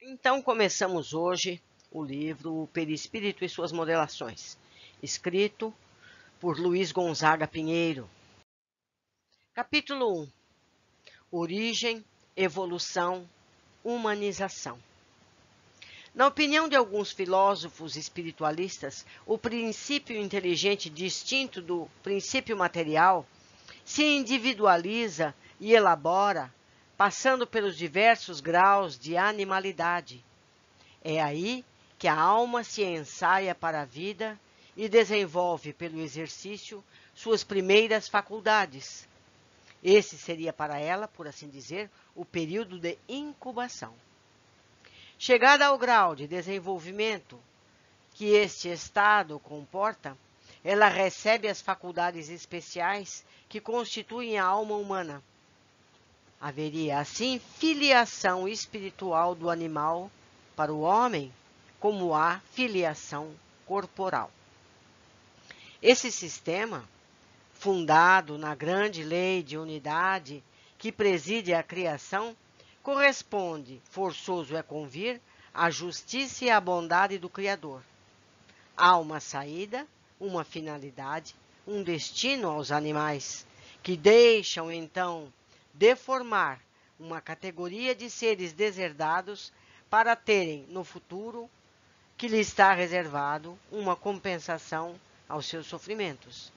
Então, começamos hoje o livro O Perispírito e Suas Modelações, escrito por Luiz Gonzaga Pinheiro. Capítulo 1. Origem, evolução, humanização. Na opinião de alguns filósofos espiritualistas, o princípio inteligente distinto do princípio material se individualiza e elabora, passando pelos diversos graus de animalidade. É aí que a alma se ensaia para a vida e desenvolve pelo exercício suas primeiras faculdades. Esse seria para ela, por assim dizer, o período de incubação. Chegada ao grau de desenvolvimento que este estado comporta, ela recebe as faculdades especiais que constituem a alma humana. Haveria, assim, filiação espiritual do animal para o homem, como há filiação corporal. Esse sistema, fundado na grande lei de unidade que preside a criação, corresponde, forçoso é convir, à justiça e à bondade do Criador. Há uma saída, uma finalidade, um destino aos animais, que deixam, então, de formar uma categoria de seres deserdados para terem, no futuro, que lhe está reservado, uma compensação aos seus sofrimentos.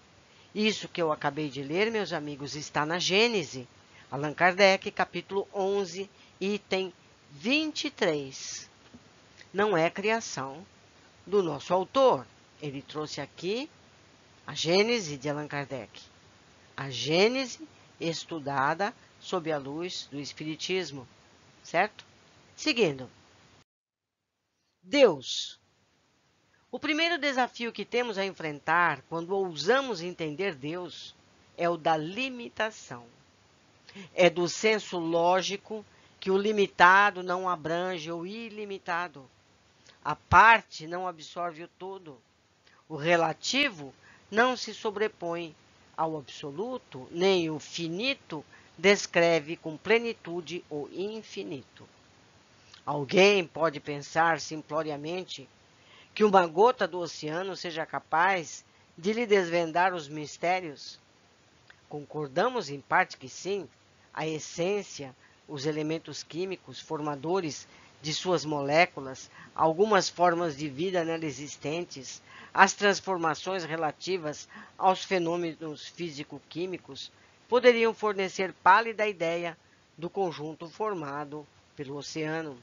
Isso que eu acabei de ler, meus amigos, está na Gênese, Allan Kardec, capítulo 11, item 23. Não é criação do nosso autor. Ele trouxe aqui a Gênese de Allan Kardec. A Gênese estudada sob a luz do Espiritismo, certo? Seguindo. Deus. O primeiro desafio que temos a enfrentar quando ousamos entender Deus é o da limitação. É do senso lógico que o limitado não abrange o ilimitado. A parte não absorve o todo. O relativo não se sobrepõe ao absoluto, nem o finito descreve com plenitude o infinito. Alguém pode pensar simploriamente que uma gota do oceano seja capaz de lhe desvendar os mistérios? Concordamos em parte que sim, a essência, os elementos químicos formadores de suas moléculas, algumas formas de vida nela existentes, as transformações relativas aos fenômenos físico-químicos, poderiam fornecer pálida ideia do conjunto formado pelo oceano.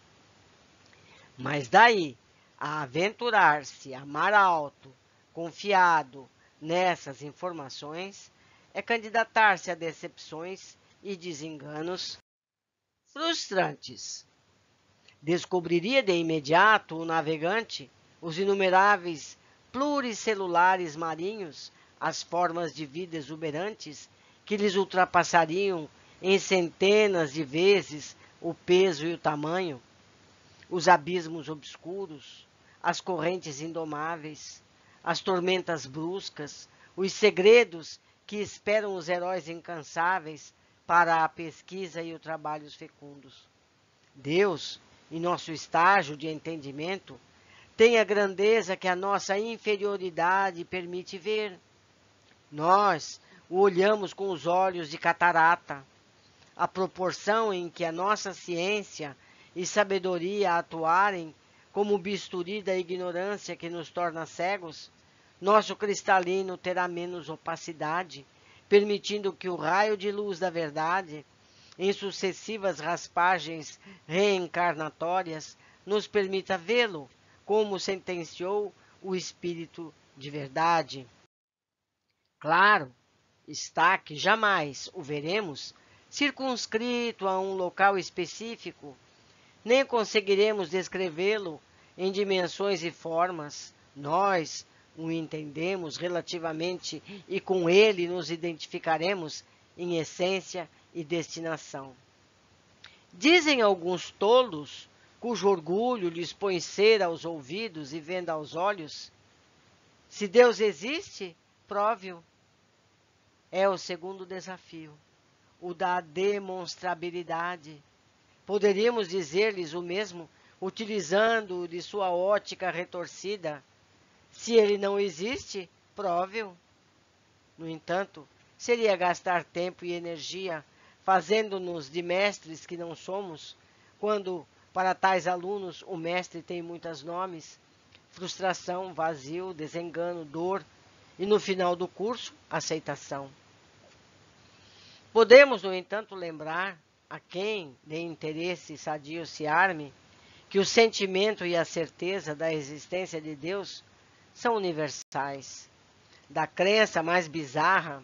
Mas daí a aventurar-se a mar alto, confiado nessas informações, é candidatar-se a decepções e desenganos frustrantes. Descobriria de imediato o navegante os inumeráveis pluricelulares marinhos, as formas de vida exuberantes que lhes ultrapassariam em centenas de vezes o peso e o tamanho, os abismos obscuros, as correntes indomáveis, as tormentas bruscas, os segredos que esperam os heróis incansáveis para a pesquisa e os trabalhos fecundos. Deus, em nosso estágio de entendimento, tem a grandeza que a nossa inferioridade permite ver. Nós o olhamos com os olhos de catarata. A proporção em que a nossa ciência e sabedoria atuarem como bisturi da ignorância que nos torna cegos, nosso cristalino terá menos opacidade, permitindo que o raio de luz da verdade, em sucessivas raspagens reencarnatórias, nos permita vê-lo, como sentenciou o Espírito de verdade. Claro está que jamais o veremos circunscrito a um local específico, nem conseguiremos descrevê-lo em dimensões e formas. Nós o entendemos relativamente e com ele nos identificaremos em essência e destinação. Dizem alguns tolos, cujo orgulho lhes põe cera aos ouvidos e venda aos olhos: se Deus existe, prove-o. É o segundo desafio, o da demonstrabilidade. Poderíamos dizer-lhes o mesmo utilizando de sua ótica retorcida. Se ele não existe, prove-o. No entanto, seria gastar tempo e energia fazendo-nos de mestres que não somos, quando, para tais alunos, o mestre tem muitos nomes: frustração, vazio, desengano, dor e, no final do curso, aceitação. Podemos, no entanto, lembrar a quem de interesse sadio se arme que o sentimento e a certeza da existência de Deus são universais. Da crença mais bizarra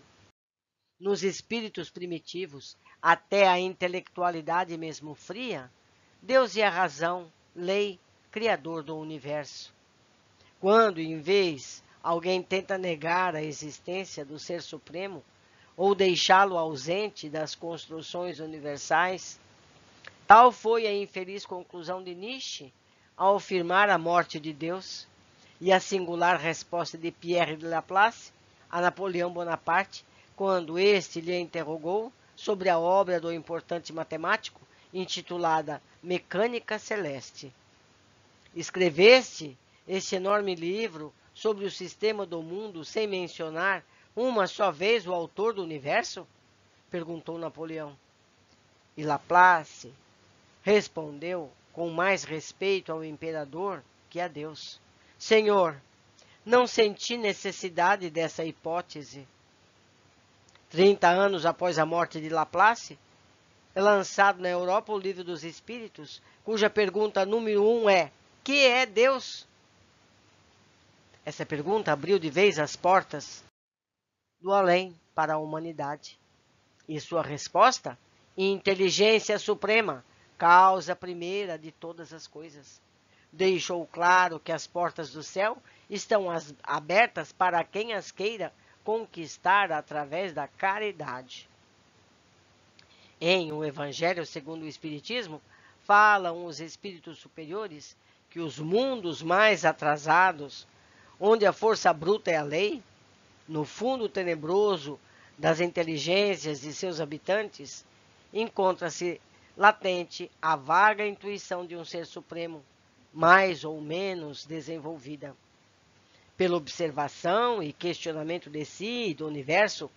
nos espíritos primitivos até a intelectualidade mesmo fria, Deus é a razão, lei, criador do universo. Quando, em vez, alguém tenta negar a existência do Ser Supremo ou deixá-lo ausente das construções universais, tal foi a infeliz conclusão de Nietzsche ao afirmar a morte de Deus, e a singular resposta de Pierre de Laplace a Napoleão Bonaparte, quando este lhe interrogou sobre a obra do importante matemático intitulada Mecânica Celeste. Escreveste este enorme livro sobre o sistema do mundo sem mencionar uma só vez o autor do universo? Perguntou Napoleão. E Laplace respondeu com mais respeito ao imperador que a Deus: Senhor, não senti necessidade dessa hipótese. 30 anos após a morte de Laplace, é lançado na Europa o Livro dos Espíritos, cuja pergunta número 1 é: que é Deus? Essa pergunta abriu de vez as portas do além para a humanidade. E sua resposta? Inteligência suprema, causa primeira de todas as coisas. Deixou claro que as portas do céu estão abertas para quem as queira conquistar através da caridade. Em O Evangelho segundo o Espiritismo, falam os espíritos superiores que os mundos mais atrasados, onde a força bruta é a lei, no fundo tenebroso das inteligências de seus habitantes, encontra-se latente a vaga intuição de um ser supremo, mais ou menos desenvolvida. Pela observação e questionamento de si e do universo,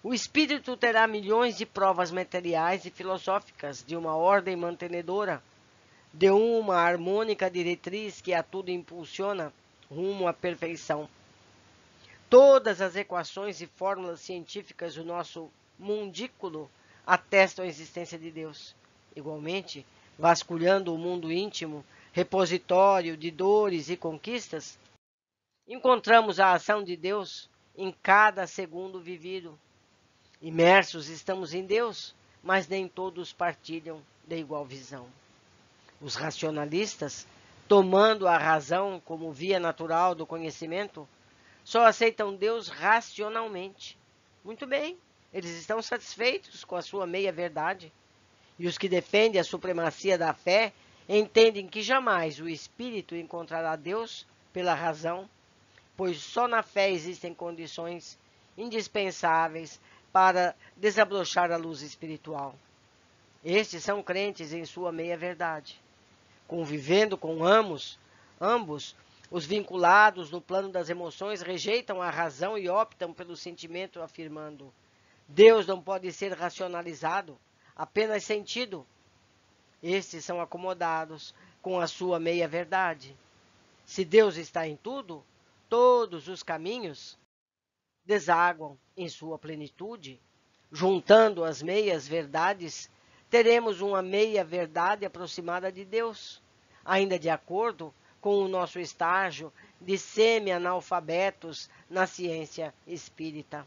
o espírito terá milhões de provas materiais e filosóficas de uma ordem mantenedora, de uma harmônica diretriz que a tudo impulsiona rumo à perfeição. Todas as equações e fórmulas científicas do nosso mundículo atestam a existência de Deus. Igualmente, vasculhando o mundo íntimo, repositório de dores e conquistas, encontramos a ação de Deus em cada segundo vivido. Imersos estamos em Deus, mas nem todos partilham da igual visão. Os racionalistas, tomando a razão como via natural do conhecimento, só aceitam Deus racionalmente. Muito bem, eles estão satisfeitos com a sua meia-verdade. E os que defendem a supremacia da fé entendem que jamais o espírito encontrará Deus pela razão, pois só na fé existem condições indispensáveis para desabrochar a luz espiritual. Estes são crentes em sua meia-verdade. Convivendo com ambos, os vinculados no plano das emoções rejeitam a razão e optam pelo sentimento, afirmando: Deus não pode ser racionalizado, apenas sentido. Estes são acomodados com a sua meia-verdade. Se Deus está em tudo, todos os caminhos desaguam em sua plenitude. Juntando as meias-verdades, teremos uma meia-verdade aproximada de Deus, ainda de acordo com o nosso estágio de semi-analfabetos na ciência espírita.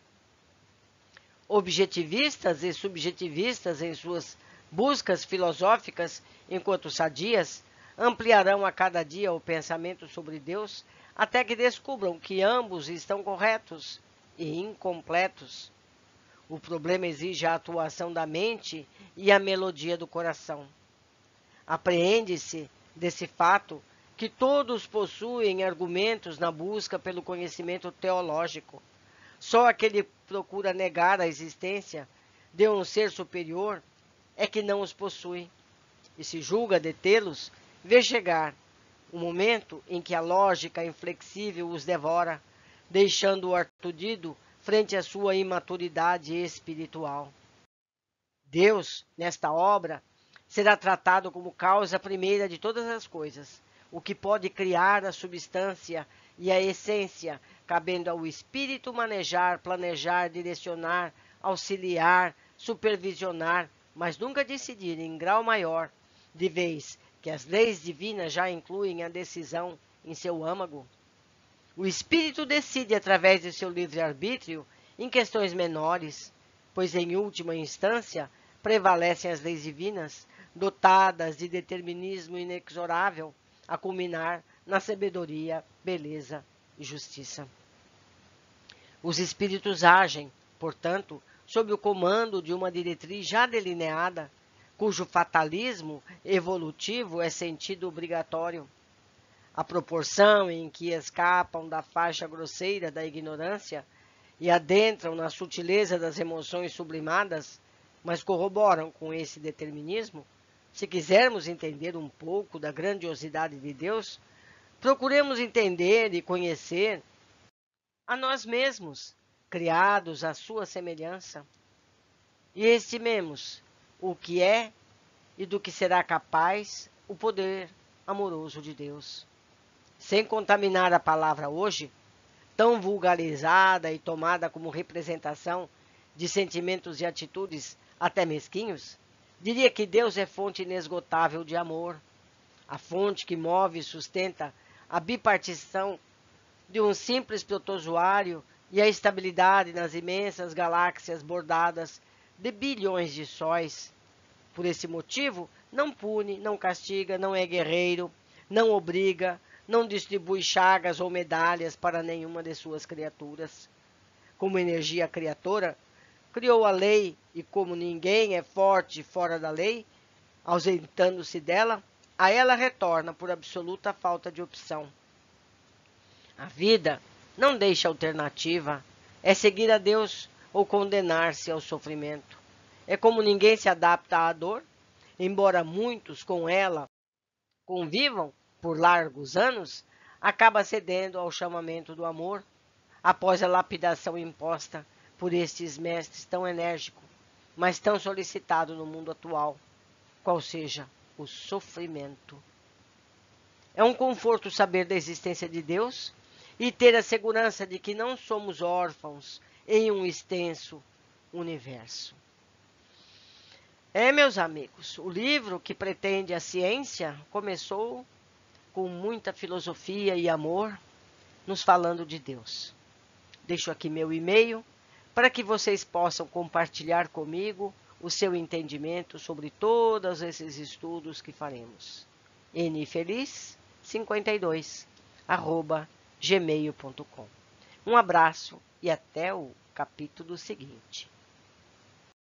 Objetivistas e subjetivistas em suas buscas filosóficas, enquanto sadias, ampliarão a cada dia o pensamento sobre Deus até que descubram que ambos estão corretos e incompletos. O problema exige a atuação da mente e a melodia do coração. Apreende-se desse fato que todos possuem argumentos na busca pelo conhecimento teológico. Só aquele que procura negar a existência de um ser superior é que não os possui, e se julga detê-los ver chegar o momento em que a lógica inflexível os devora, deixando-o aturdido frente à sua imaturidade espiritual. Deus, nesta obra, será tratado como causa primeira de todas as coisas, o que pode criar a substância e a essência, cabendo ao espírito manejar, planejar, direcionar, auxiliar, supervisionar, mas nunca decidir em grau maior, de vez que as leis divinas já incluem a decisão em seu âmago. O espírito decide através de seu livre-arbítrio em questões menores, pois em última instância prevalecem as leis divinas, dotadas de determinismo inexorável, a culminar na sabedoria, beleza e justiça. Os espíritos agem, portanto, sob o comando de uma diretriz já delineada, cujo fatalismo evolutivo é sentido obrigatório. A proporção em que escapam da faixa grosseira da ignorância e adentram na sutileza das emoções sublimadas, mas corroboram com esse determinismo, se quisermos entender um pouco da grandiosidade de Deus, procuremos entender e conhecer a nós mesmos, criados à sua semelhança, e estimemos o que é e do que será capaz o poder amoroso de Deus. Sem contaminar a palavra hoje, tão vulgarizada e tomada como representação de sentimentos e atitudes até mesquinhos, diria que Deus é fonte inesgotável de amor, a fonte que move e sustenta a bipartição de um simples protozoário e a estabilidade nas imensas galáxias bordadas de bilhões de sóis. Por esse motivo, não pune, não castiga, não é guerreiro, não obriga, não distribui chagas ou medalhas para nenhuma de suas criaturas. Como energia criatora, criou a lei e como ninguém é forte fora da lei, ausentando-se dela, a ela retorna por absoluta falta de opção. A vida não deixa alternativa, é seguir a Deus ou condenar-se ao sofrimento. É como ninguém se adapta à dor, embora muitos com ela convivam por largos anos, acaba cedendo ao chamamento do amor, após a lapidação imposta por estes mestres tão enérgico, mas tão solicitado no mundo atual, qual seja o sofrimento. É um conforto saber da existência de Deus e ter a segurança de que não somos órfãos em um extenso universo. Meus amigos, o livro que pretende a ciência começou com muita filosofia e amor, nos falando de Deus. Deixo aqui meu e-mail para que vocês possam compartilhar comigo o seu entendimento sobre todos esses estudos que faremos. nfeliz52@gmail.com. Um abraço e até o capítulo seguinte.